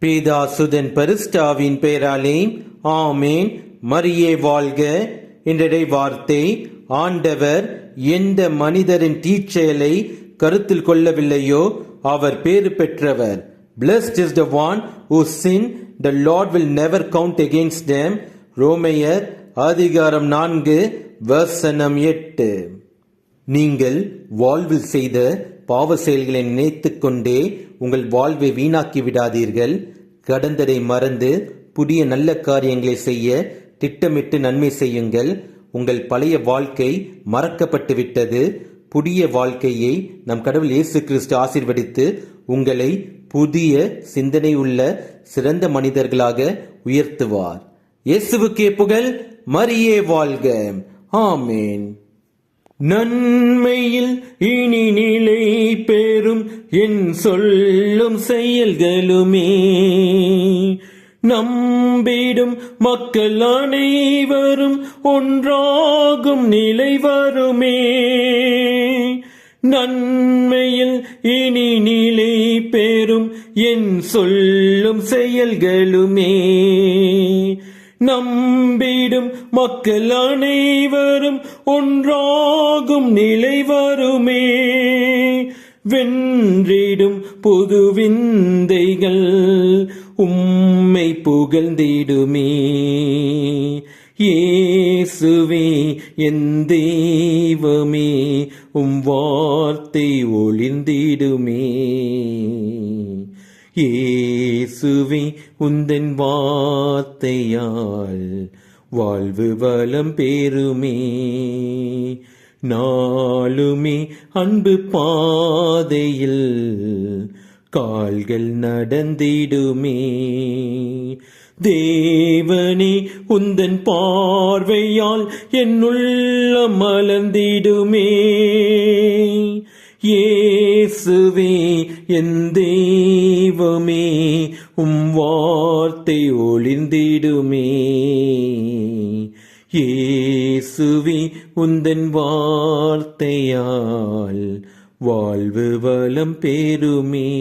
பிதாசுதன் பரிசுத்தாவின் பெயராலே ஆமேன். மரியே வாழ்க. இன்றைய வார்த்தை: ஆண்டவர் எந்த மனிதரின் தீச்செயலை கருத்தில் கொள்ளவில்லையோ அவர் பேறு பெற்றவர். Blessed is the one whose sin the Lord will never count against them. ரோமையர் அதிகாரம் 4 வசனம் 8. நீங்கள் வாழ்வில் செய்த பாவ செயல்களை நினைத்துக் கொண்டே உங்கள் வாழ்வை வீணாக்கி விடாதீர்கள். கடந்ததை மறந்து புதிய நல்ல காரியங்களை செய்ய திட்டமிட்டு நன்மை செய்யுங்கள். உங்கள் பழைய வாழ்க்கை மறக்கப்பட்டு விட்டது. புதிய வாழ்க்கையை நம் கடவுள் இயேசு கிறிஸ்து ஆசீர்வதித்து உங்களை புதிய சிந்தனை உள்ள சிறந்த மனிதர்களாக உயர்த்துவார். இயேசுவுக்கே புகழ். மரியே வாழ்க. ஆமேன். நன்மையில் இனி நிலை பெறும் என் சொல்லும் செயல்களுமே நம்பிடும் மக்கள் அனைவரும் ஒன்றாகும் நிலை வருமே. நன்மையில் இனி நிலை பெறும் என் சொல்லும் செயல்களுமே நம்பிடும் மக்கள் அனைவரும் ஒன்றாகும் நிலை வருமே. வென்றிடும் புது விந்தைகள் உம்மை புகழ்ந்திடுமே. இயேசுவே என் தெய்வமே, உம் வார்த்தை ஒளிர்ந்திடுமே. இயேசுவே உந்தன் வார்த்தையால் வாழ்வு வளம் பெறுமே. நாளுமே அன்பு பாதையில் கால்கள் நடந்திடுமே. தேவனே உந்தன் பார்வையால் என் உள்ளம் மலர்ந்திடுமே. இயேசுவே என் தெய்வமே, உம் வார்த்தை ஒளிர்ந்திடுமே. இயேசுவே உந்தன் வார்த்தையால் வாழ்வு வளம் பெறுமே.